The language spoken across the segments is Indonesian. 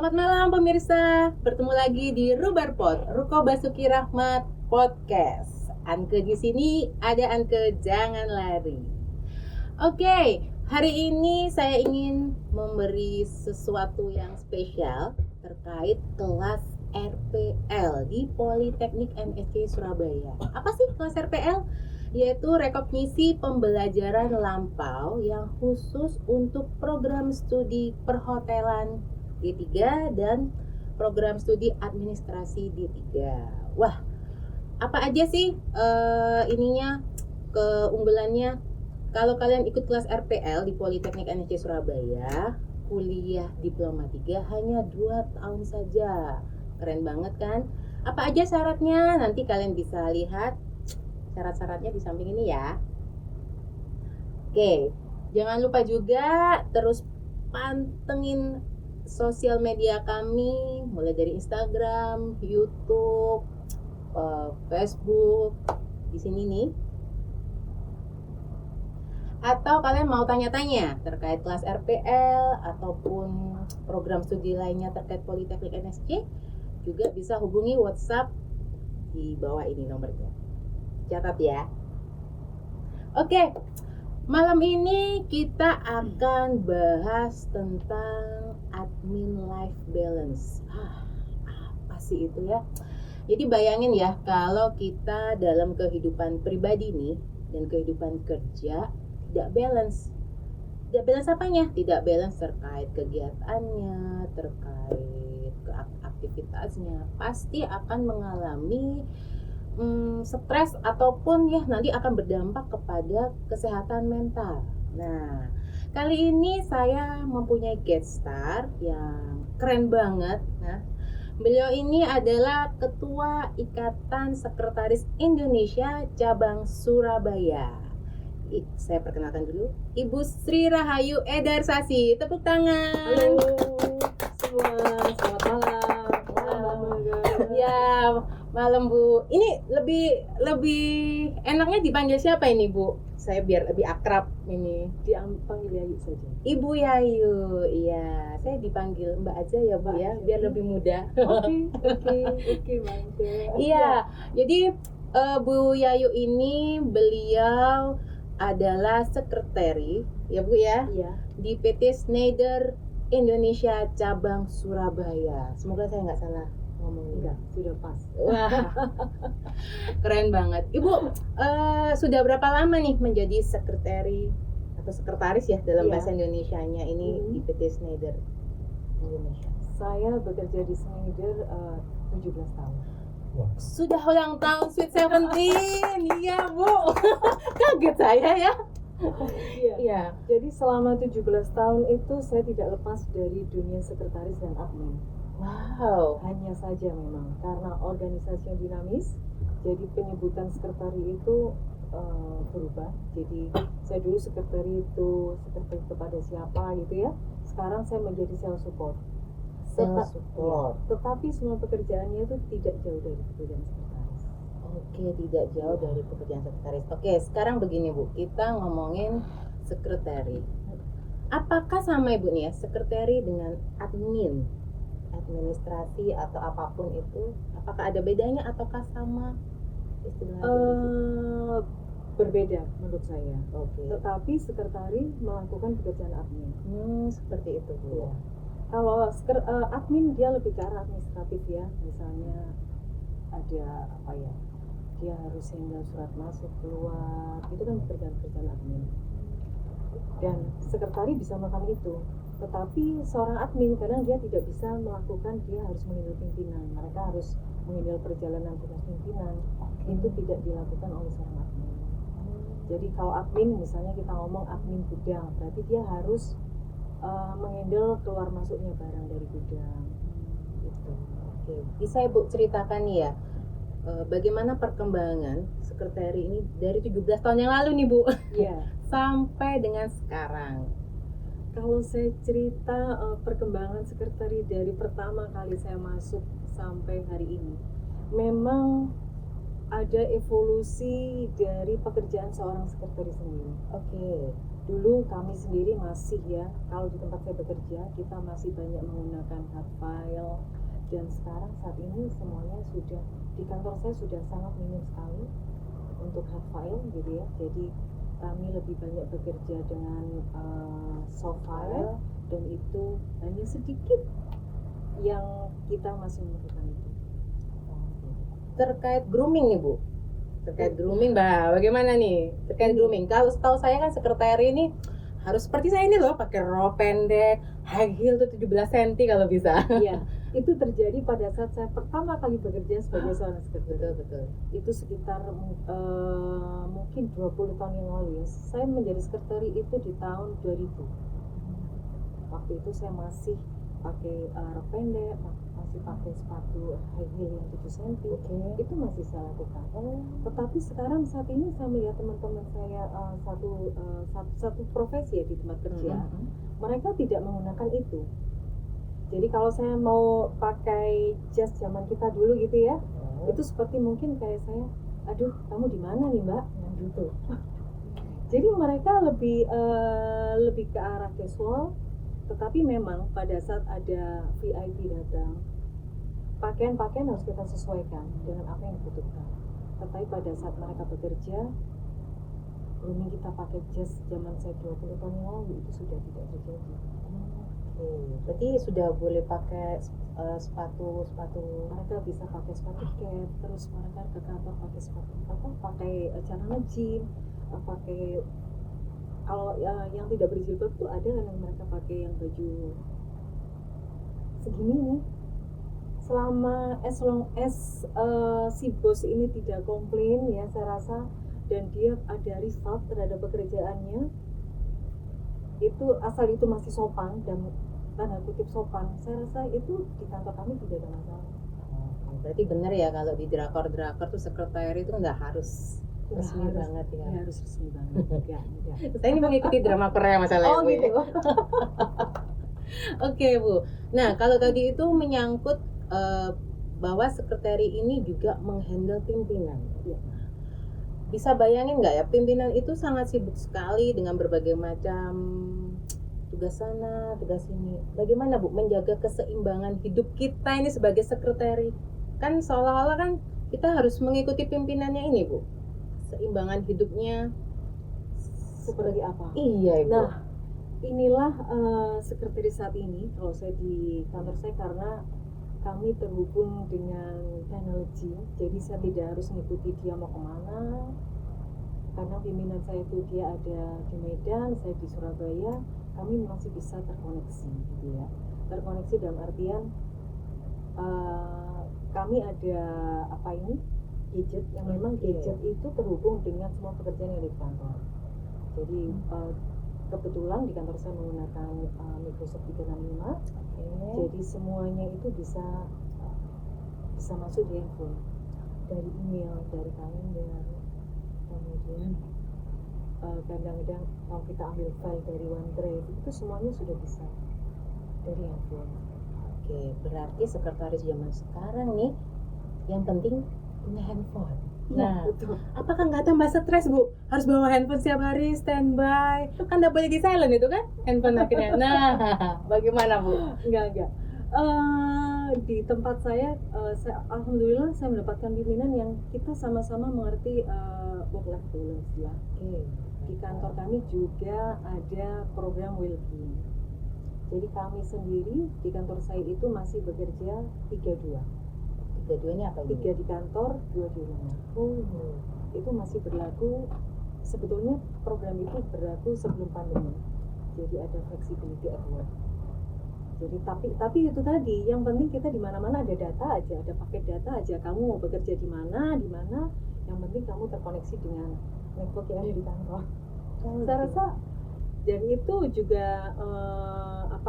Selamat malam pemirsa, bertemu lagi di Rubarpod, Ruko Basuki Rahmat Podcast. Anke di sini, ada Anke, jangan lari. Oke, hari ini saya ingin memberi sesuatu yang spesial terkait kelas RPL di Politeknik MSC Surabaya. Apa sih kelas RPL? Yaitu rekognisi pembelajaran lampau yang khusus untuk program studi perhotelan D3 dan program studi administrasi D3. Wah, apa aja sih keunggulannya? Kalau kalian ikut kelas RPL di Politeknik MSC Surabaya, kuliah Diploma 3 hanya 2 tahun saja. Keren banget kan? Apa aja syaratnya? Nanti kalian bisa lihat syarat-syaratnya di samping ini ya. Oke, jangan lupa juga terus pantengin sosial media kami, mulai dari Instagram, YouTube, Facebook, di sini nih. Atau kalian mau tanya-tanya terkait kelas RPL ataupun program studi lainnya terkait Politeknik MSC, juga bisa hubungi WhatsApp di bawah ini nomornya. Catat ya. Oke, malam ini kita akan bahas tentang admin life balance. Apa sih itu ya? Jadi bayangin ya, kalau kita dalam kehidupan pribadi nih dan kehidupan kerja tidak balance. Tidak balance apanya? Tidak balance terkait kegiatannya, terkait aktivitasnya. Pasti akan mengalami stres ataupun ya nanti akan berdampak kepada kesehatan mental. Nah, kali ini saya mempunyai guest star yang keren banget. Nah, beliau ini adalah Ketua Ikatan Sekretaris Indonesia Cabang Surabaya. Saya perkenalkan dulu, Ibu Sri Rahayu Edarsasi. Tepuk tangan. Halo semua, selamat malam. Ya, malam Bu. Ini lebih enaknya dipanggil siapa ini Bu? Saya biar lebih akrab ini. Dipanggil Yayu saja. Ibu Yayu. Iya, saya dipanggil Mbak aja ya Bu ya, biar lebih mudah. Oke, mantap. Iya, jadi Bu Yayu ini beliau adalah sekretari ya Bu ya, Iya. di PT Schneider Indonesia Cabang Surabaya. Semoga saya nggak salah ngomongnya. Enggak, sudah pas. Wah, keren banget. Ibu sudah berapa lama nih menjadi sekretari atau sekretaris ya dalam Iya. bahasa Indonesianya ini di PT Schneider Indonesia? Saya bekerja di Schneider 17 tahun. Sudah ulang tahun Sweet 17. Iya Bu. Kaget saya ya. Iya. Iya. Jadi selama 17 tahun itu saya tidak lepas dari dunia sekretaris dan admin. Wow. Hanya saja memang karena organisasi yang dinamis, jadi penyebutan sekretari itu berubah. Jadi saya dulu sekretari itu sekretari kepada siapa gitu ya. Sekarang saya menjadi sales support. Tetapi semua pekerjaannya itu tidak jauh dari pekerjaan sekretaris. Oke, tidak jauh dari pekerjaan sekretaris. Oke, sekarang begini Bu, kita ngomongin sekretari. Apakah sama Ibu nih ya, sekretari dengan administrasi atau apapun itu? Apakah ada bedanya ataukah sama istilahnya? Berbeda menurut saya. Oke. Tetapi sekretari melakukan pekerjaan admin. Seperti itu Bu. Iya. Kalau admin dia lebih ke arah administratif ya, misalnya ada apa ya, dia harus handle surat masuk keluar, itu kan pekerjaan admin. Dan sekretari bisa melakukan itu, tetapi seorang admin kadang dia tidak bisa melakukan, dia harus menghandle pimpinan, mereka harus menghandle perjalanan tugas pimpinan, itu tidak dilakukan oleh seorang admin. Jadi kalau admin misalnya kita ngomong admin gudang, berarti dia harus menghandle keluar masuknya barang dari gudang gitu. Oke, bisa Ibu ceritakan nih ya, bagaimana perkembangan sekretari ini dari 17 tahun yang lalu nih Bu, Iya. sampai dengan sekarang? Kalau saya cerita perkembangan sekretari dari pertama kali saya masuk sampai hari ini, memang ada evolusi dari pekerjaan seorang sekretaris sendiri. Oke. Dulu kami sendiri masih ya, kalau di tempat saya bekerja kita masih banyak menggunakan hard file, dan sekarang saat ini semuanya sudah di kantor saya sudah sangat minim sekali untuk hard file gitu ya. Jadi kami lebih banyak bekerja dengan soft file, dan itu hanya sedikit yang kita masih membutuhkan itu. Terkait grooming nih Bu, terkait grooming Mbak, bagaimana nih terkait grooming? Kalau setahu saya kan sekretari ini harus seperti saya ini loh, pakai rok pendek, high heel tuh 17 cm kalau bisa. Iya, itu terjadi pada saat saya pertama kali bekerja sebagai seorang sekretari. Betul. Itu sekitar mungkin 20 tahun yang lalu ya. Saya menjadi sekretari itu di tahun 2000. Waktu itu saya masih pakai rok pendek, masih pakai sepatu high heel yang 7 cm. Itu masih saya lakukan. Tetapi sekarang saat ini saya melihat teman-teman saya satu profesi ya di tempat kerja, mereka tidak menggunakan itu. Jadi kalau saya mau pakai jas zaman kita dulu gitu ya, itu seperti mungkin kayak saya, aduh kamu di mana nih Mbak? Gitu. Jadi mereka lebih ke arah casual, tetapi memang pada saat ada VIP datang, pakaian-pakaian harus kita sesuaikan dengan apa yang dibutuhkan. Tetapi pada saat mereka bekerja, grooming kita pakai jas zaman saya 20 tahun yang lalu itu sudah tidak terjadi. Berarti sudah boleh pakai sepatu. Mereka bisa pakai sepatu cat, terus mereka ke kantor pakai sepatu pakai celana jeans, pakai kalau yang tidak berjilbab tuh ada kan yang mereka pakai yang baju segini nih. Selama as long as si bos ini tidak komplain ya saya rasa, dan dia ada result terhadap pekerjaannya, itu asal itu masih sopan dan tanda kutip sopan, saya rasa itu di kantor kami tidak ada masalah. Berarti benar ya kalau di drakor tuh sekretari itu nggak harus resmi banget ya. Ya harus resmi banget. Enggak. Saya ini mengikuti drama Korea masalahnya. Oh gitu. Oke Bu. Nah kalau tadi itu menyangkut bahwa sekretari ini juga menghandle pimpinan. Ya. Bisa bayangin nggak ya, pimpinan itu sangat sibuk sekali dengan berbagai macam tugas sana, tugas sini. Bagaimana Bu menjaga keseimbangan hidup kita ini sebagai sekretari? Kan seolah-olah kan kita harus mengikuti pimpinannya ini Bu. Keseimbangan hidupnya Seperti apa? Iya Ibu. Nah, inilah sekretari saat ini kalau saya di kantor saya, karena kami terhubung dengan teknologi, jadi saya tidak harus mengikuti dia mau kemana, karena pimpinan saya itu dia ada di Medan, saya di Surabaya, kami masih bisa terkoneksi gitu ya. Terkoneksi dalam artian kami ada gadget yang memang gadget itu terhubung dengan semua pekerjaan yang ada di kantor. Jadi kebetulan di kantor saya menggunakan Microsoft 365. Jadi semuanya itu bisa masuk di handphone, dari email, dari kalender, kemudian kadang-kadang kalau kita ambil file dari OneDrive itu semuanya sudah bisa dari handphone. Oke, berarti sekretaris zaman sekarang nih yang penting punya handphone. Nah, betul. Apakah nggak tambah stres Bu? Harus bawa handphone setiap hari standby. Kan nggak boleh di silent itu kan handphone akhirnya. Nah, bagaimana Bu? Enggak. Di tempat saya, alhamdulillah saya mendapatkan pimpinan yang kita sama-sama mengerti work-life balance ya. Di kantor kami juga ada program well-being. Jadi kami sendiri di kantor saya itu masih bekerja 3-2. 3-2 ini apa? 3 di kantor, 2 di rumah. Itu masih berlaku. Sebetulnya program itu berlaku sebelum pandemi. Jadi ada flexibility at work. Jadi tapi itu tadi, yang penting kita di mana-mana ada data aja, ada paket data aja. Kamu mau bekerja di mana, yang penting kamu terkoneksi dengan network yang ada di kantor. Saya rasa, dan itu juga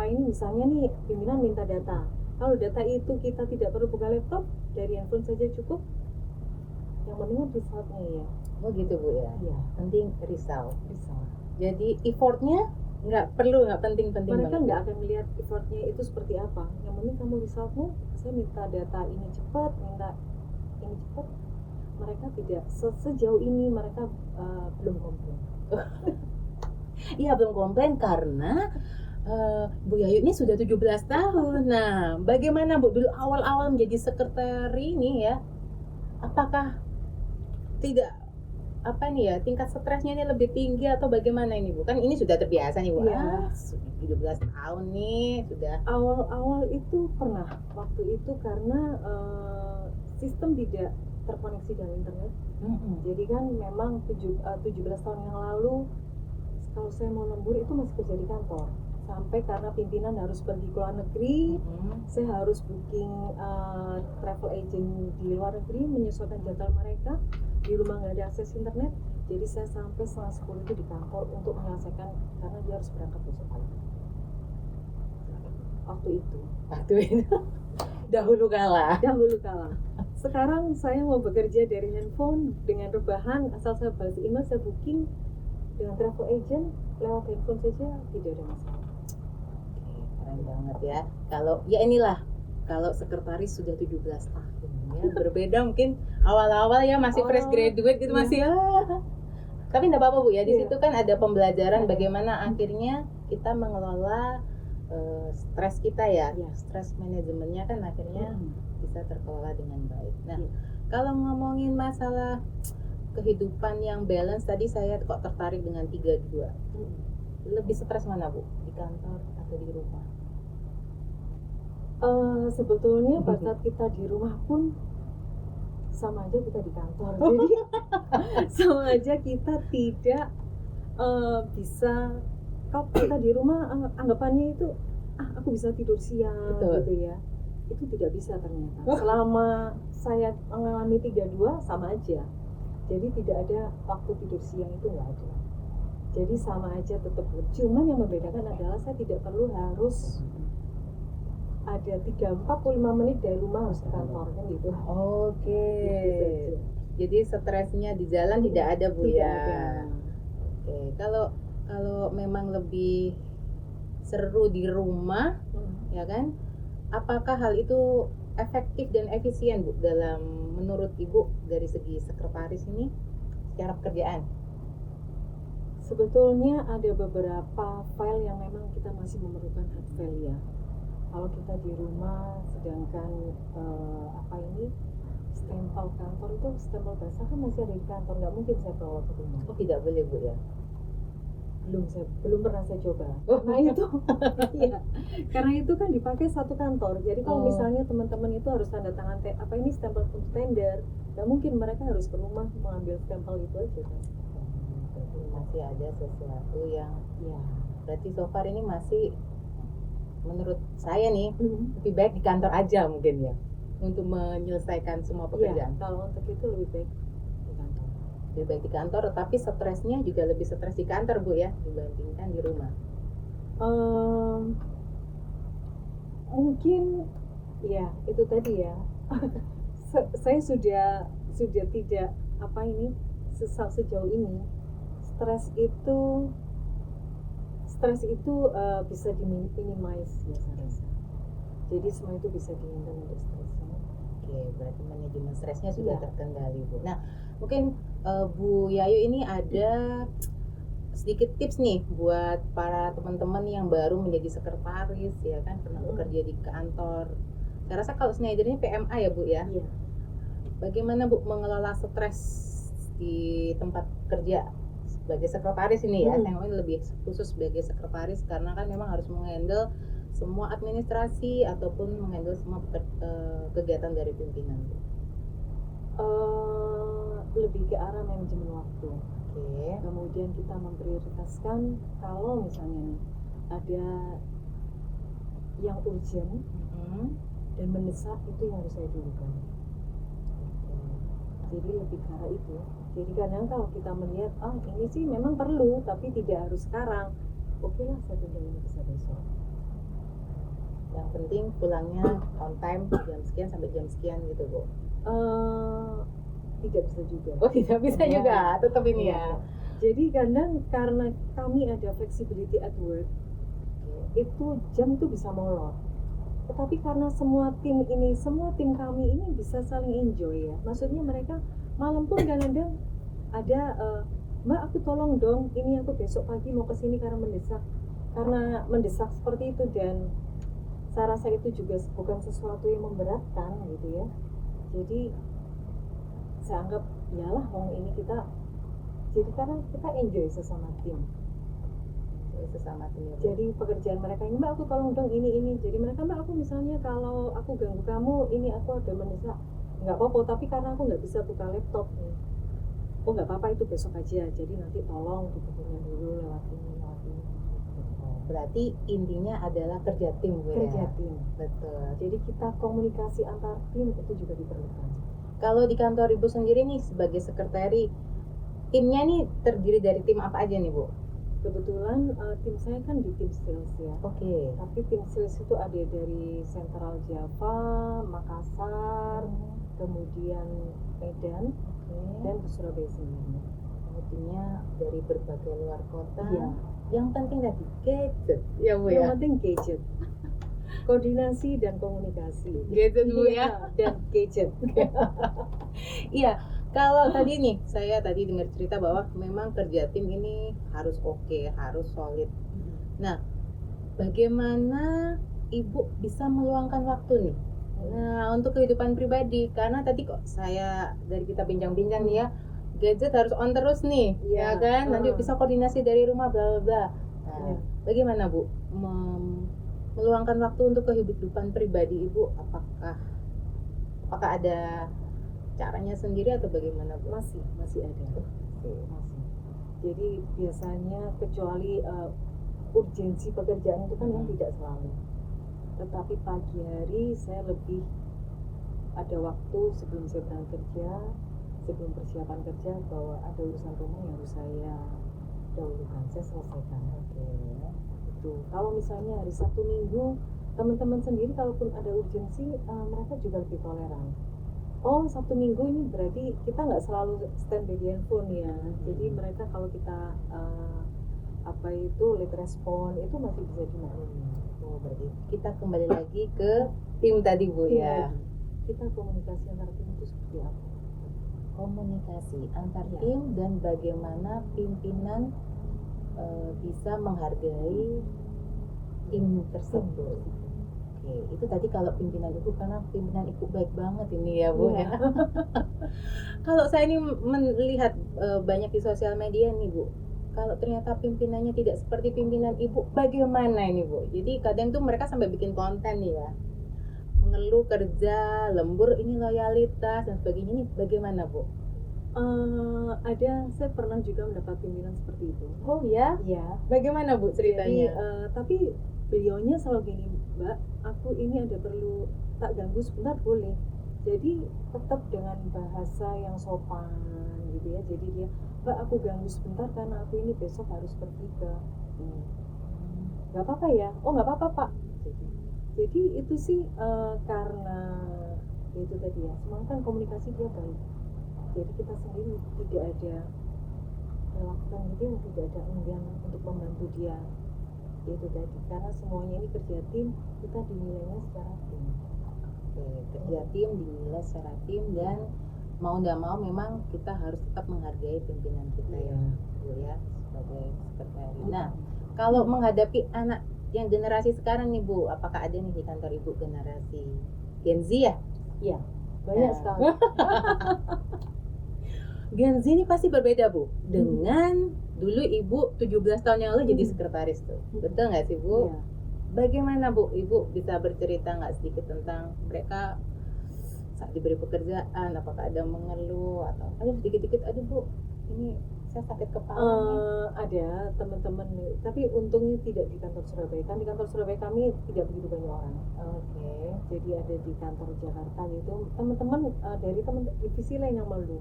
misalnya nih pimpinan minta data. Kalau data itu kita tidak perlu buka laptop, dari handphone saja cukup. Yang penting resultnya ya. Oh gitu Bu ya. Iya. Penting result. Jadi effortnya nggak penting-penting Mereka banget. nggak akan melihat effortnya itu seperti apa. Yang penting kamu resultnya. Saya minta data ini cepat, minta ini cepat. mereka tidak sejauh ini mereka belum komplain. Iya, belum komplain karena Bu Yayu ini sudah 17 tahun. Nah, bagaimana Bu dulu awal-awal menjadi sekretari ini ya? Apakah tidak apa nih ya, tingkat stresnya ini lebih tinggi atau bagaimana ini Bu? Kan ini sudah terbiasa nih Bu. Iya. 17 tahun nih sudah. Awal-awal itu pernah waktu itu karena sistem tidak terkoneksi dengan internet. Jadi kan memang 17 tahun yang lalu kalau saya mau lembur itu masih kerja di kantor. Sampai karena pimpinan harus pergi ke luar negeri, saya harus booking travel agent di luar negeri, menyesuaikan jadwal mereka. Di rumah nggak ada akses internet, jadi saya sampai 9:30 itu di kantor untuk menyelesaikan karena dia harus berangkat besok pagi. Waktu itu Dahulu kala. Sekarang saya mau bekerja dari handphone dengan rebahan, asal saya balas email, saya booking dengan travel agent lewat handphone saja, tidak ada masalah. Keren banget ya. Kalau ya inilah, kalau sekretaris sudah 17 tahun ya, berbeda mungkin awal-awal ya masih fresh graduate gitu, masih tapi enggak apa-apa Bu ya, di situ kan ada pembelajaran bagaimana akhirnya kita mengelola stres kita ya. Stres manajemennya kan akhirnya bisa terkelola dengan baik. Nah, kalau ngomongin masalah kehidupan yang balance tadi, saya kok tertarik dengan 3-2. Lebih stres mana Bu? Di kantor atau di rumah? Sebetulnya pada saat kita di rumah pun sama aja kita di kantor. Jadi sama aja kita tidak bisa, kalau kita di rumah anggapannya itu aku bisa tidur siang. Betul. Gitu ya. Itu tidak bisa ternyata. Selama saya mengalami 3-2 sama aja. Jadi tidak ada waktu tidur siang, itu nggak ada. Jadi sama aja tetap. Cuman yang membedakan adalah saya tidak perlu harus ada 3-45 menit dari rumah harus ke kantor kan gitu. Oke. Gitu. Jadi stresnya di jalan tidak ada Bu Tidak ya. ada. Oke. Kalau memang lebih seru di rumah, ya kan? Apakah hal itu efektif dan efisien Bu dalam menurut Ibu dari segi sekretaris ini secara pekerjaan? Sebetulnya ada beberapa file yang memang kita masih memerlukan hard file ya. Kalau kita di rumah, sedangkan stempel kantor itu, stempel basah kan masih ada di kantor, nggak mungkin saya bawa ke rumah. Oh, tidak boleh Bu ya? Belum pernah saya coba. Nah itu, iya, karena itu kan dipakai satu kantor. Jadi kalau misalnya teman-teman itu harus tanda tangan stempel untuk tender, nggak mungkin mereka harus ke rumah mengambil stempel itu aja kan. Berarti masih ada sesuatu yang berarti so far ini masih, menurut saya nih, lebih baik di kantor aja mungkin ya, untuk menyelesaikan semua pekerjaan. Kalau untuk itu lebih baik di kantor. Lebih baik di kantor, tapi stresnya juga lebih stres di kantor Bu ya, dibandingkan di rumah. Mungkin ya itu tadi ya. Saya sudah tidak sejauh ini stres itu bisa diminimize ya saya rasa. Jadi semua itu bisa dihandle untuk stresnya. Oke, berarti manajemen stresnya sudah terkendali Bu. Nah, mungkin Bu Yayu ini ada sedikit tips nih buat para teman-teman yang baru menjadi sekretaris ya kan, pernah bekerja di kantor. Saya rasa kalau Schneider ini PMA ya Bu ya. Iya. Bagaimana Bu mengelola stres di tempat kerja sebagai sekretaris ini ya? Saya ngomongin lebih khusus sebagai sekretaris karena kan memang harus menghandle semua administrasi ataupun menghandle semua kegiatan dari pimpinan. Lebih ke arah manajemen waktu. Oke. Kemudian kita memprioritaskan kalau misalnya nih ada yang urgent dan mendesak, itu yang harus saya dulukan. Jadi lebih ke arah itu. Jadi kadang kalau kita melihat ini sih memang perlu tapi tidak harus sekarang, oke lah saya tunda ini bisa besok. Yang penting pulangnya on time jam sekian sampai jam sekian gitu Bu. Tidak bisa juga. Oh, tidak bisa juga, tetap ini ya. Jadi kadang karena kami ada flexibility at work, itu jam itu bisa molor. Tetapi karena semua tim kami ini bisa saling enjoy ya. Maksudnya mereka malam pun kadang-kadang ada Mbak aku tolong dong, ini aku besok pagi mau kesini karena mendesak seperti itu, dan saya rasa itu juga bukan sesuatu yang memberatkan gitu ya. Jadi saya anggap yalah ini kita jadi karena kita enjoy sesama tim. Sesama tim ya, Bu. Jadi pekerjaan mereka ini, Mbak aku tolong dong ini. Jadi mereka, Mbak aku misalnya kalau aku ganggu kamu, ini aku ada mendesak, nggak apa-apa, tapi karena aku nggak bisa buka laptop nih. Oh nggak apa-apa, itu besok aja. Jadi nanti tolong dihubungin dulu lewat ini. Berarti intinya adalah kerja tim, Bu, ya? Kerja tim. Betul. Jadi kita komunikasi antar tim itu juga diperlukan. Kalau di kantor Ibu sendiri nih sebagai sekretari, timnya nih terdiri dari tim apa aja nih, Bu? Kebetulan tim saya kan di tim sales ya. Oke. Tapi tim sales itu ada dari Central Java, Makassar, kemudian Medan, dan ke Surabaya sendiri. Timnya dari berbagai luar kota. Iya. Yang penting tadi gadget, ya, Bu, Yang ya. penting gadget, koordinasi dan komunikasi. Gadget, Bu, ya. Dan gadget. Iya. Kalau tadi nih, saya tadi dengar cerita bahwa memang kerja tim ini harus oke, harus solid. Nah, bagaimana Ibu bisa meluangkan waktu nih? Nah, untuk kehidupan pribadi, karena tadi kok saya dari kita bincang-bincang nih ya, gadget harus on terus nih, ya kan? Nanti bisa koordinasi dari rumah, bla bla bla. Nah, bagaimana Bu meluangkan waktu untuk kehidupan pribadi Ibu? Apakah ada caranya sendiri atau bagaimana, Bu? Masih ada. Jadi biasanya kecuali urgensi pekerjaan itu kan yang tidak selalu. Tetapi pagi hari saya lebih ada waktu sebelum saya berangkat kerja, sebelum persiapan kerja, bahwa ada urusan rumah yang harus saya dahulukan, saya selesaikan. Itu. Kalau misalnya hari Sabtu Minggu, teman-teman sendiri kalaupun ada urgensi, mereka juga lebih toleran. Oh, Sabtu Minggu ini berarti kita nggak selalu stand by di handphone ya. Jadi mereka kalau kita late respon itu masih bisa dimaklumi. Oh, berarti kita kembali lagi ke tim tadi, Bu, ya. Kita komunikasi antar tim itu seperti apa? Komunikasi antar tim dan bagaimana pimpinan bisa menghargai tim tersebut. Oke, itu tadi kalau pimpinan Ibu, karena pimpinan Ibu baik banget ini ya, Bu, ya. Kalau saya ini melihat banyak di sosial media nih, Bu. Kalau ternyata pimpinannya tidak seperti pimpinan Ibu, bagaimana ini, Bu? Jadi kadang tuh mereka sampai bikin konten nih ya, mengeluh kerja, lembur, ini loyalitas dan sebagainya. Ini bagaimana, Bu? Saya pernah juga mendapat pimpinan seperti itu. Oh ya? Iya. Bagaimana, Bu, ceritanya? Jadi, tapi beliaunya selalu gini, Mbak, aku ini ada perlu tak ganggu sebentar boleh. Jadi tetap dengan bahasa yang sopan gitu ya. Jadi dia, Mbak aku ganggu sebentar karena aku ini besok harus pergi ke nggak apa-apa ya? Oh nggak apa-apa Pak. Jadi itu sih karena itu tadi ya, semuanya kan komunikasi dia baik. Jadi kita sendiri tidak ada melakukan gitu yang tidak ada enggan untuk membantu dia. Itu tadi, karena semuanya ini kerja tim, kita dinilainya secara tim. Kerja tim dinilai secara tim, dan mau nggak mau memang kita harus tetap menghargai pimpinan kita ya, Bu, ya, sebagai sekretari. Nah, kalau menghadapi anak yang generasi sekarang nih, Bu, apakah ada nih di kantor Ibu generasi Gen Z ya? Iya, banyak sekali. Gen Z ini pasti berbeda, Bu, dengan dulu Ibu 17 tahun yang lalu jadi sekretaris tuh. Betul nggak sih, Bu? Iya. Bagaimana, Bu? Ibu bisa bercerita nggak sedikit tentang mereka saat diberi pekerjaan, apakah ada mengeluh atau ada sedikit-sedikit, aduh Bu, ini saya sakit kepala. Ada teman-teman, tapi untungnya tidak di kantor Surabaya. Kan di kantor Surabaya kami tidak begitu banyak orang. Jadi ada di kantor Jakarta gitu, teman-teman dari teman divisi lain yang malu.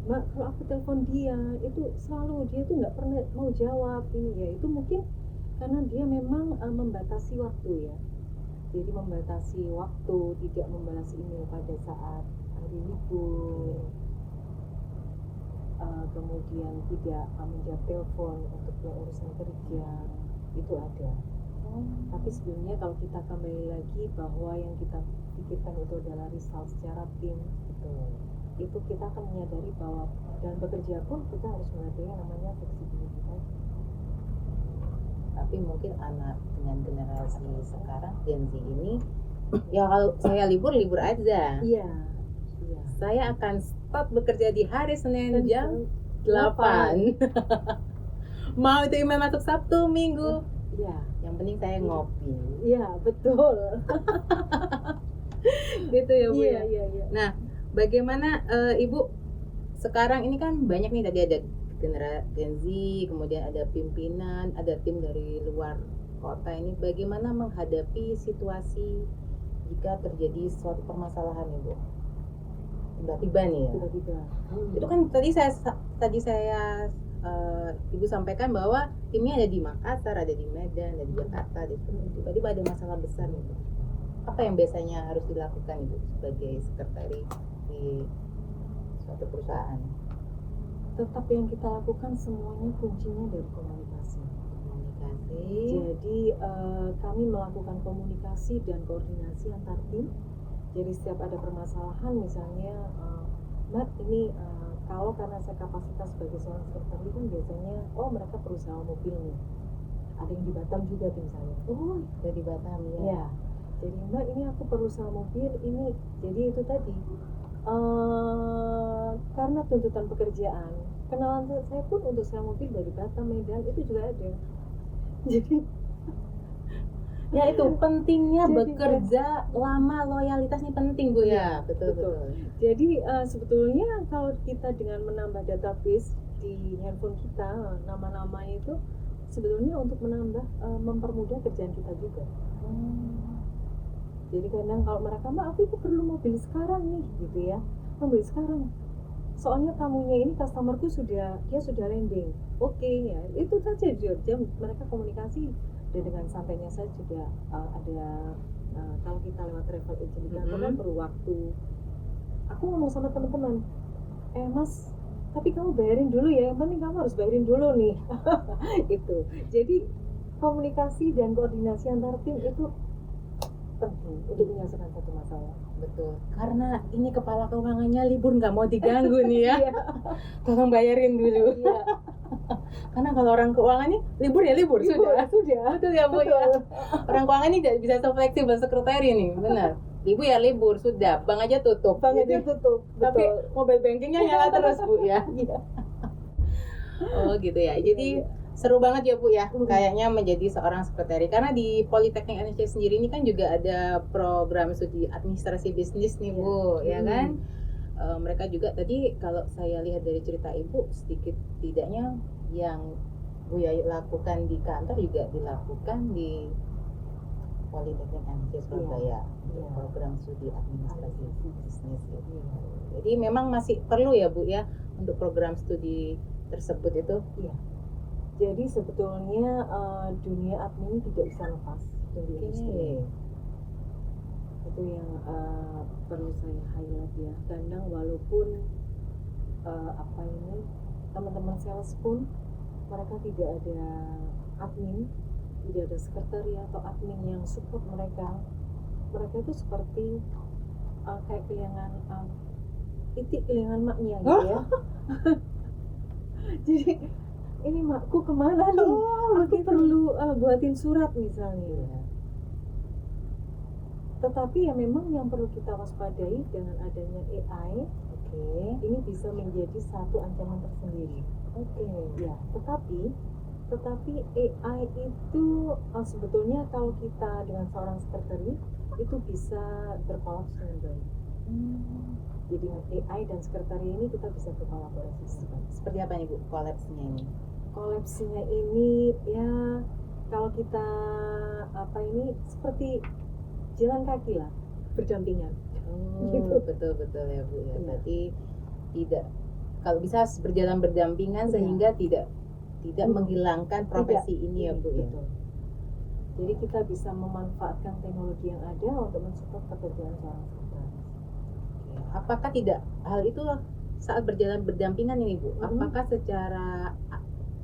Mbak, kalau aku telepon dia itu selalu dia tuh nggak pernah mau jawab ini ya. Itu mungkin karena dia memang membatasi waktu ya. Jadi membatasi waktu, tidak membalas email pada saat hari libur. Kemudian tidak menjawab telepon untuk yang urusan kerja, itu ada. Tapi sebelumnya kalau kita kembali lagi bahwa yang kita pikirkan itu adalah result secara tim, gitu. itu kita akan menyadari bahwa dalam bekerja pun kita harus menghargai yang namanya fleksibilitas. Tapi mungkin anak dengan generasi sekarang Gen Z ini ya kalau saya libur aja. Iya. Saya akan stop bekerja di hari Senin jam 8. Mau itu email masuk Sabtu, Minggu. Iya. Yang penting saya ngopi. Iya, betul. Gitu ya Bu ya. Iya. Nah, bagaimana Ibu sekarang ini kan banyak nih tadi ada generasi Gen Z, kemudian ada pimpinan, ada tim dari luar kota ini. Bagaimana menghadapi situasi jika terjadi suatu permasalahan Ibu? Tiba-tiba nih ya. Tiba-tiba. Itu kan tadi saya Ibu sampaikan bahwa timnya ada di Makassar, ada di Medan, ada di Jakarta, tiba-tiba ada masalah besar nih Bu. Apa yang biasanya harus dilakukan Ibu sebagai sekretaris di suatu perusahaan? Tetap yang kita lakukan semuanya kuncinya dari komunikasi. Jadi kami melakukan komunikasi dan koordinasi antar tim. Jadi setiap ada permasalahan misalnya Mbak ini kalau karena saya kapasitas sebagai seorang sekretaris kan biasanya mereka perusahaan mobil nih. Ada yang di Batam juga tim saya. Oh, dari Batam ya. Ya. Jadi Mbak ini aku perlu sewa mobil ini. Jadi itu tadi karena tuntutan pekerjaan, kenalan saya pun untuk sewa mobil dari Batam, Medan itu juga ada. Jadi ya itu pentingnya bekerja lama, loyalitas ini penting Bu ya. Betul. Jadi sebetulnya kalau kita dengan menambah database di handphone kita, nama-nama itu sebetulnya untuk menambah mempermudah kerjaan kita juga. Jadi kadang kalau mereka aku itu perlu mobil sekarang nih gitu ya, mobil sekarang. Soalnya tamunya ini customerku dia sudah landing. Oke ya, itu saja jam mereka komunikasi. Dan dengan sampainya saya juga ada kalau kita lewat travel agent kan perlu waktu. Aku ngomong sama teman-teman, Mas, tapi kamu bayarin dulu ya, yang penting kamu harus bayarin dulu nih. Itu. Jadi komunikasi dan koordinasi antar tim itu penting untuk menyelesaikan satu masalah. Betul. Karena ini kepala keuangannya libur nggak mau diganggu nih ya. Tolong bayarin dulu. Iya. Karena kalau orang keuangan nih libur sudah. Betul ya Bu ya. Orang keuangan ini tidak bisa se-fleksibel sekretari nih, benar. Ibu ya libur sudah, bank aja tutup. Betul. Tapi mobile bankingnya nyala terus Bu ya. Iya. Oh gitu ya. Jadi seru banget ya Bu ya, kayaknya menjadi seorang sekretari. Karena di Politeknik Indonesia sendiri ini kan juga ada program studi administrasi bisnis nih Bu, ya kan? Mereka juga tadi kalau saya lihat dari cerita Ibu, sedikit tidaknya yang Bu Yayu lakukan di kantor juga dilakukan di Politeknik Indonesia Surabaya, program studi administrasi bisnis gitu. Jadi memang masih perlu ya Bu ya untuk program studi tersebut itu. Iya. Jadi sebetulnya dunia admin tidak bisa lepas dari industri. Itu yang perlu saya highlight ya. Kadang walaupun teman-teman sales pun mereka tidak ada admin, tidak ada sekretariat atau admin yang support mereka. Mereka itu seperti kayak kehilangan maknya gitu ya. Jadi ini makku kemana nih? Aku perlu buatin surat misalnya. Tetapi ya memang yang perlu kita waspadai dengan adanya AI, ini bisa menjadi satu ancaman tersendiri. Ya, tetapi AI itu sebetulnya kalau kita dengan seorang sekretari itu bisa berkolaps dengan baik. Jadi dengan AI dan sekretari ini kita bisa berkolaborasi. Seperti apa nih Bu kolapsnya ini? Kolapsnya ini ya kalau kita seperti jalan kaki lah, berdampingan. Gitu. Betul ya Bu ya. Berarti tidak, kalau bisa berjalan berdampingan sehingga tidak menghilangkan profesi ini ya Bu ya. Jadi kita bisa memanfaatkan teknologi yang ada untuk mensupport pekerjaan seorang sekretari. Apakah tidak hal itu saat berjalan berdampingan ini Bu? Apakah secara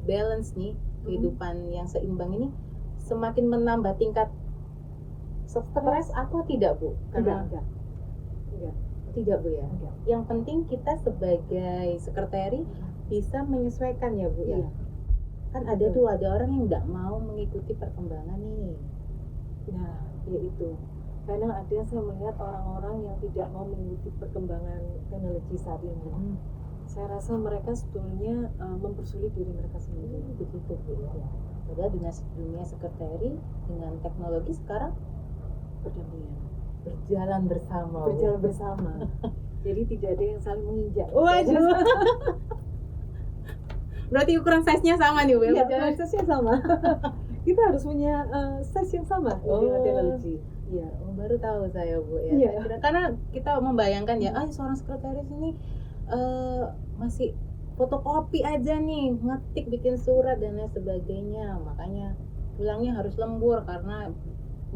balance nih kehidupan yang seimbang ini semakin menambah tingkat stres atau tidak Bu? Enggak. Tidak Bu ya. Enggak. Yang penting kita sebagai sekretari bisa menyesuaikan ya Bu ya. Iya. Kan ada orang yang nggak mau mengikuti perkembangan nih. Nah, ya itu. Kadang ada saya melihat orang-orang yang tidak mau mengikuti perkembangan teknologi saat ini. Saya rasa mereka sebetulnya mempersulit diri mereka sendiri. Begitu Bu ya. Padahal dunia sekretari dengan teknologi sekarang Berdampingan. berjalan bersama. Bu. Berjalan bersama. Jadi tidak ada yang saling menginjak. Waduh. Berarti ukuran size-nya sama nih Bu ya? Iya, size-nya sama. Kita harus punya size yang sama dengan teknologi. Iya. Oh, baru tahu saya Bu ya. Iya. Karena kita membayangkan ya, seorang sekretaris ini masih fotokopi aja nih, ngetik, bikin surat dan lain sebagainya. Makanya pulangnya harus lembur karena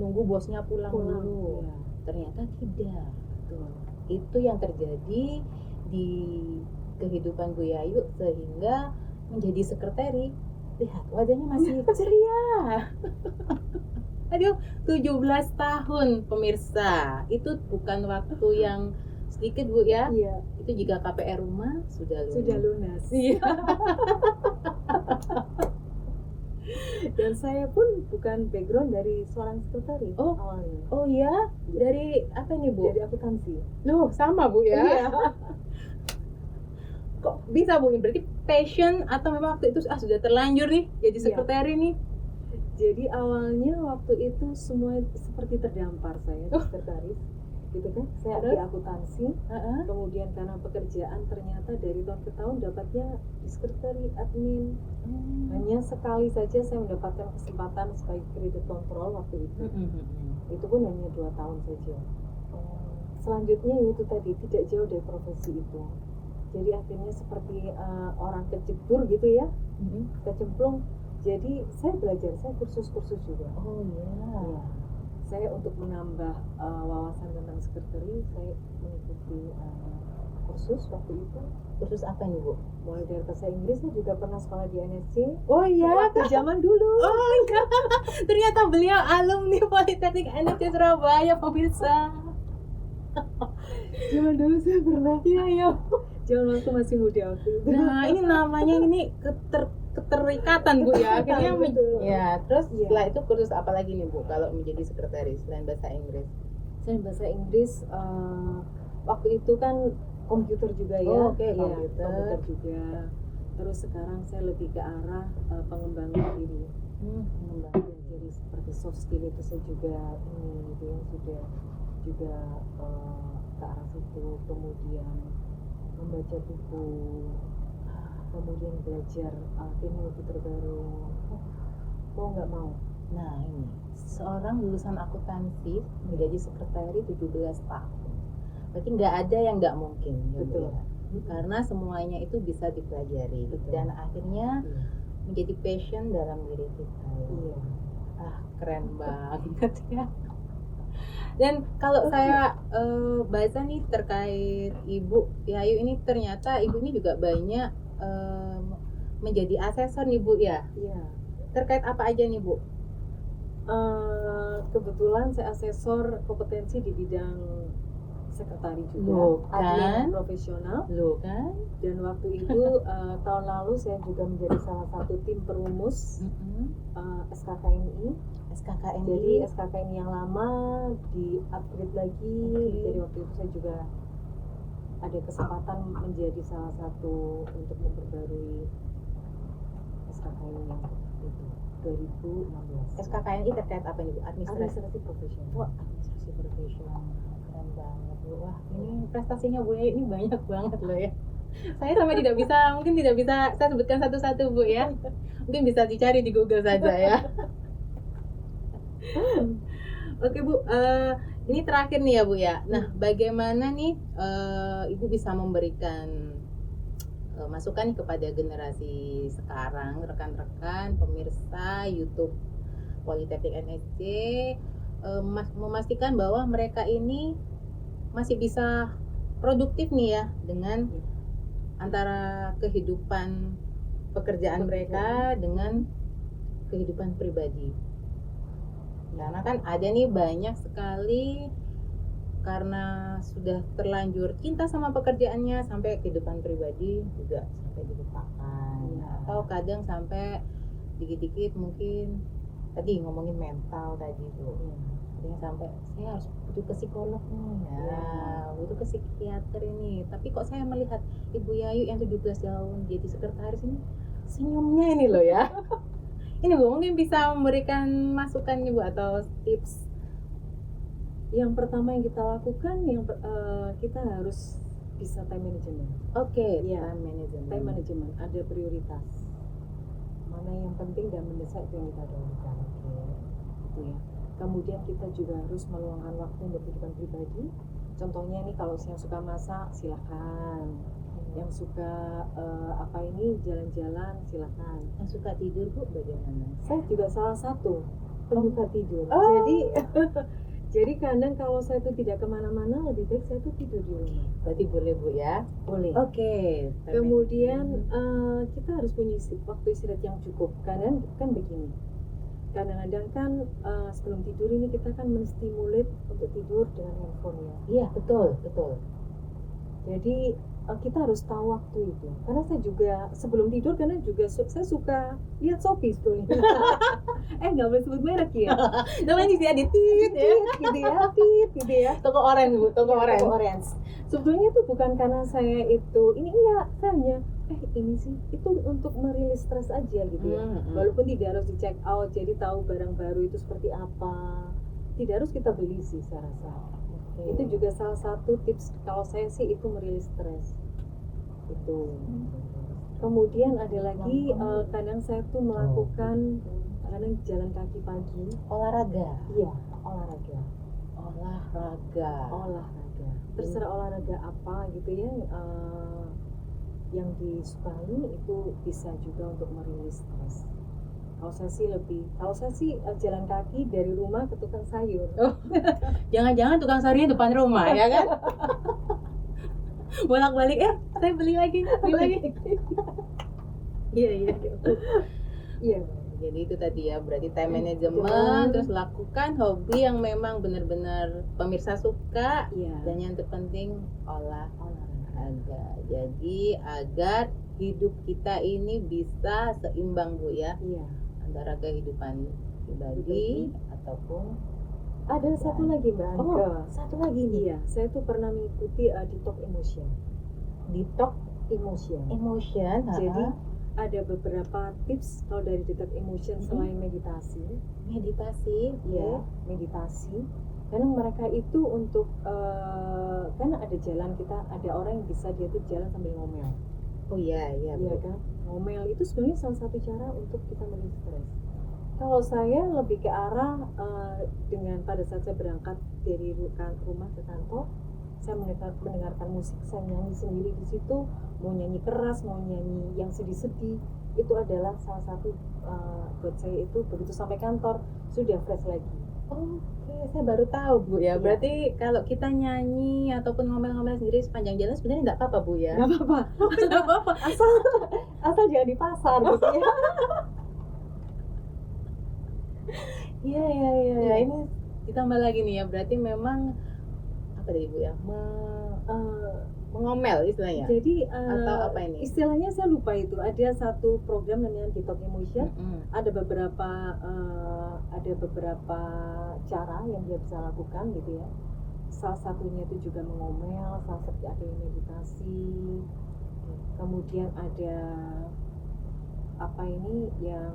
nunggu bosnya pulang dulu. Iya. Ternyata tidak. Betul. Itu yang terjadi di kehidupan Bu Yayu sehingga menjadi sekretari. Lihat wajahnya masih ceria. Aduh, 17 tahun pemirsa. Itu bukan waktu yang sedikit Bu ya. Iya. Itu jika KPR rumah sudah lunas. Sudah lunas. Iya. Dan saya pun bukan background dari seorang sekretari awalnya. Oh ya, dari apa nih Bu? Dari akuntansi. Loh, sama Bu ya. Iya. Kok bisa Bu? Berarti passion atau memang waktu itu sudah terlanjur nih jadi sekretari nih? Jadi awalnya waktu itu semua seperti terdampar saya di sekretaris, gitu kan? Saya di akuntansi, kemudian karena pekerjaan ternyata dari tahun ke tahun dapatnya di sekretari admin. Hanya sekali saja saya mendapatkan kesempatan sebagai kredit kontrol waktu itu. Itu pun hanya 2 tahun saja. Selanjutnya itu tadi tidak jauh dari profesi itu. Jadi akhirnya seperti orang kecebur gitu ya, kecemplung. Jadi saya belajar, saya kursus-kursus juga. Oh iya. Saya untuk menambah wawasan tentang sekretari, saya mengikuti kursus waktu itu. Kursus apa nih Bu? Mulai dari bahasa Inggris, saya juga pernah sekolah di NSC. Oh iya, waktu zaman dulu. Oh enggak. Ternyata beliau alumni Politeknik NSC Surabaya pemirsa. Zaman dulu saya pernah. Iya. Zaman waktu masih muda waktu itu. Nah ini namanya ini keterikatan Bu ya. Akhirnya ya. Terus setelah itu kursus apa lagi nih Bu kalau menjadi sekretaris selain bahasa Inggris? Selain bahasa Inggris, waktu itu kan komputer juga ya. Oh, oke, komputer juga. Terus sekarang saya lebih ke arah pengembangan diri. Pengembangan diri seperti soft skill itu saya juga ini gitu ya, sudah juga ke arah situ. Kemudian membaca buku, kemudian belajar teknologi terbaru. Mau nggak mau. Nah ini seorang lulusan akuntansi menjadi sekretari 17 tahun. Berarti nggak ada yang nggak mungkin. Betul. Ya? Karena semuanya itu bisa dipelajari. Betul. Dan akhirnya menjadi passion dalam diri kita. Iya. Keren banget ya. Dan kalau saya baca nih terkait Ibu Yayu ini, ternyata Ibu ini juga banyak menjadi asesor nih Bu ya. Iya. Terkait apa aja nih Bu? Kebetulan saya asesor kompetensi di bidang sekretari juga. Loh, kan? Admin profesional. Loh kan? Dan waktu itu tahun lalu saya juga menjadi salah satu tim perumus SKKNI. SKKNI. Jadi SKKNI yang lama di upgrade lagi. Jadi waktu itu saya juga ada kesempatan menjadi salah satu untuk memperbarui SKKNI yang itu 2016. SKKNI terkait apa nih Bu? Administrasi profesional. Wah, administrasi profesional. Keren banget Bu. Wah, ini prestasinya Bu ini banyak banget loh ya. Saya sampai mungkin tidak bisa saya sebutkan satu-satu Bu ya. Mungkin bisa dicari di Google saja ya. Oke Bu, ini terakhir nih ya Bu ya. Nah, bagaimana nih Ibu bisa memberikan masukan kepada generasi sekarang, rekan-rekan pemirsa YouTube Politeknik NSC, memastikan bahwa mereka ini masih bisa produktif nih ya dengan antara kehidupan pekerjaan mereka dengan kehidupan pribadi. Karena kan ada nih banyak sekali karena sudah terlanjur cinta sama pekerjaannya sampai kehidupan pribadi juga sampai dilupakan. Atau kadang sampai dikit-dikit mungkin tadi ngomongin mental tadi tuh. Kadang sampai saya harus butuh ke psikolog nih butuh ke psikiater ini. Tapi kok saya melihat Ibu Yayu yang 17 tahun jadi sekretaris ini senyumnya ini loh ya. Ini Bu mungkin bisa memberikan masukan nih Bu atau tips. Yang pertama yang kita lakukan, kita harus bisa time management. Oke, Iya. time management. Time management, ada prioritas. Mana yang penting dan mendesak itu yang kita dahulukan. Gitu ya. Kemudian kita juga harus meluangkan waktu untuk kehidupan pribadi. Contohnya nih kalau yang suka masak silahkan. Yang suka jalan-jalan silahkan. Yang suka tidur Bu bagaimana? Saya juga salah satu penyuka tidur. Jadi kadang kalau saya tuh tidak kemana-mana, lebih baik saya tuh tidur di rumah. Berarti boleh Bu ya? Boleh. Oke. Kemudian kita harus punya waktu istirahat yang cukup. Kadang kan begini. Kadang-kadang kan sebelum tidur ini kita kan menstimulat untuk tidur dengan handphone ya. Iya betul. Jadi kita harus tahu waktu itu. Karena saya juga sebelum tidur karena juga saya suka lihat Shopee sebetulnya. Nggak boleh sebut merek ya. Namanya sih ada tit gitu ya. Toko orange Bu, toko orange. Sebetulnya itu bukan karena saya itu ini enggak, saya hanya ini sih itu untuk merilis stres aja gitu ya. Walaupun tidak harus di check out, jadi tahu barang baru itu seperti apa. Tidak harus kita beli sih saya rasa. Itu juga salah satu tips kalau saya sih itu merilis stres itu. Kemudian ada lagi kadang saya tuh melakukan kadang jalan kaki pagi. Olahraga. Iya, olahraga. Terserah olahraga apa gitu ya, yang disukai itu bisa juga untuk merilis stres. Kalau saya sih jalan kaki dari rumah ke tukang sayur. Jangan-jangan tukang sayurnya depan rumah ya kan? Bolak-balik saya beli lagi. Iya. Jadi itu tadi ya, berarti time management, terus lakukan hobi yang memang benar-benar pemirsa suka, dan yang terpenting olahraga. Jadi agar hidup kita ini bisa seimbang Bu ya. Antara kehidupan pribadi ataupun ada satu lagi Mbak Anka. Satu lagi nih. Iya, saya tuh pernah mengikuti detox emotion. Jadi ada beberapa tips kalau dari detox emotion selain meditasi. Ya, meditasi. Karena mereka itu untuk karena ada jalan ada orang yang bisa dia tuh jalan sambil ngomel. Iya kan? Ngomel itu sebenarnya salah satu cara untuk kita merilis stres. Kalau saya lebih ke arah dengan pada saat saya berangkat dari rumah ke kantor, saya mendengarkan musik, saya nyanyi sendiri di situ, mau nyanyi keras, mau nyanyi yang sedih-sedih, itu adalah salah satu buat saya itu begitu sampai kantor sudah fresh lagi. Oke, saya baru tahu Bu ya. Berarti kalau kita nyanyi ataupun ngomel-ngomel sendiri sepanjang jalan sebenarnya nggak apa-apa Bu ya? Nggak apa-apa. Asal jangan di pasar gitu ya. Iya. Ini ditambah lagi nih ya. Berarti memang apa tadi Bu ya? Mengomel istilahnya. Jadi atau apa ini? Istilahnya saya lupa itu. Ada satu program namanya Detox Emotion. Ada beberapa cara yang dia bisa lakukan gitu ya. Salah satunya itu juga mengomel, salah satu ada yang meditasi. Kemudian ada yang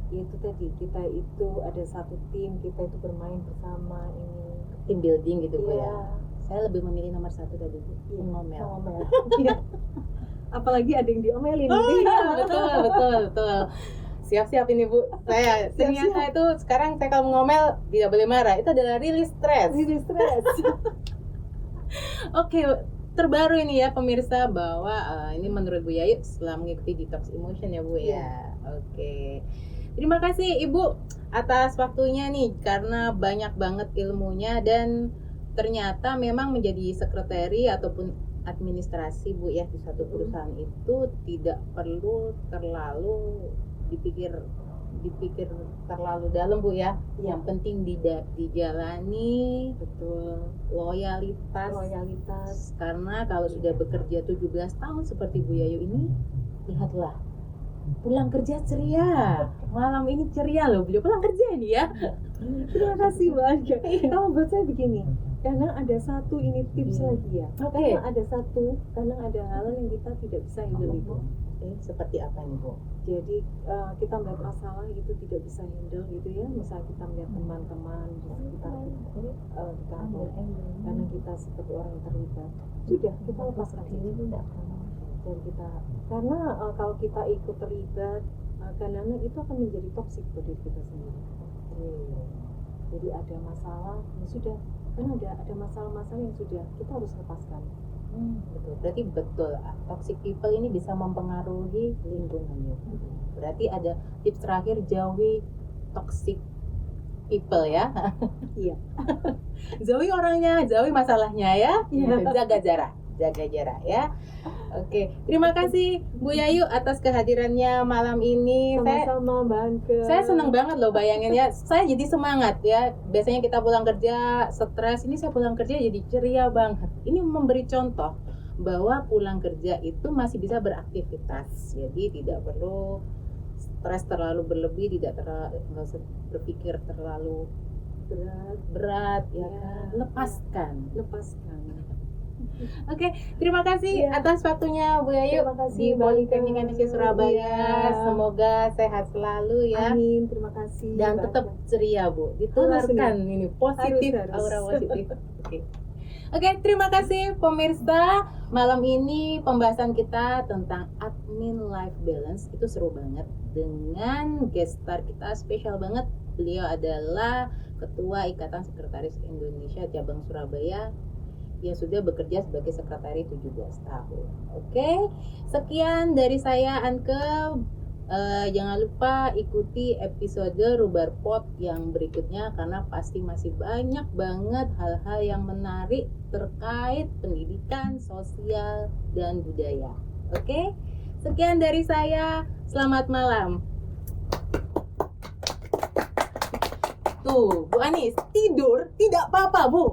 itu tadi, kita itu ada satu tim, kita itu bermain bersama ini. Tim building gitu Bu ya. Saya lebih memilih nomor 1 tadi Bu, ngomel. Iya. Apalagi ada yang diomelin. Betul. Siap-siap ini Bu. Saya ternyata itu sekarang saya kalau ngomel tidak boleh marah. Itu adalah rilis stres. Oke, terbaru ini ya pemirsa bahwa ini menurut Bu Yayu setelah mengikuti detox emotion ya Bu ya. Oke. Terima kasih Ibu atas waktunya nih, karena banyak banget ilmunya dan ternyata memang menjadi sekretari ataupun administrasi Bu ya di suatu perusahaan itu tidak perlu terlalu dipikir dipikir terlalu dalam Bu ya. Iya. Yang penting dijalani, Betul. loyalitas. Karena kalau sudah bekerja 17 tahun seperti Bu Yayu ini, lihatlah, pulang kerja ceria. Malam ini ceria loh, beliau pulang kerja ini ya. Terima kasih banyak. Kalau buat saya begini, karena ada satu ini tips lagi ya. Oke. Karena ada satu, karena ada hal yang kita tidak bisa handle itu. Seperti apa nih Bu? Jadi kita melihat masalah itu tidak bisa handle gitu ya. Misal kita melihat teman-teman di sekitar kita di kantor, karena kita seperti orang yang terlibat, sudah kita lepaskan diri tidak. Dan kita, karena kalau kita ikut terlibat, kadang-kadang itu akan menjadi toksik buat diri kita sendiri. Jadi ada masalah, ya sudah, kan ada masalah-masalah yang sudah kita harus lepaskan. Betul. Berarti betul, toxic people ini bisa mempengaruhi lingkungannya. Berarti ada tips terakhir, jauhi toxic people ya. Iya. Jauhi orangnya, jauhi masalahnya ya. Iya. Jaga jarak ya. Oke, terima kasih Bu Yayu atas kehadirannya malam ini. Sama-sama Mbak Anke. Saya senang banget loh bayanginnya. Saya jadi semangat ya. Biasanya kita pulang kerja stres, ini saya pulang kerja jadi ceria banget. Ini memberi contoh bahwa pulang kerja itu masih bisa beraktivitas. Jadi tidak perlu stres terlalu berlebih, nggak usah berpikir terlalu berat ya kan. Lepaskan. Oke, terima kasih atas waktunya Bu Yayu Terima kasih, di Mbak Politeknik Anke. Indonesia Surabaya. Iya. Semoga sehat selalu ya. Amin, terima kasih. Dan Mbak tetap Anke. ceria Bu, ditularkan ini positif, Harus. aura positif. Oke, terima kasih pemirsa. Malam ini pembahasan kita tentang admin life balance itu seru banget dengan guest star kita spesial banget. Beliau adalah Ketua Ikatan Sekretaris Indonesia Cabang Surabaya yang sudah bekerja sebagai sekretari 17 tahun. Oke, sekian dari saya Anke. Jangan lupa ikuti episode Rubar Pot yang berikutnya karena pasti masih banyak banget hal-hal yang menarik terkait pendidikan, sosial, dan budaya. Oke, sekian dari saya. Selamat malam. Tuh, Bu Anis tidur tidak apa-apa Bu.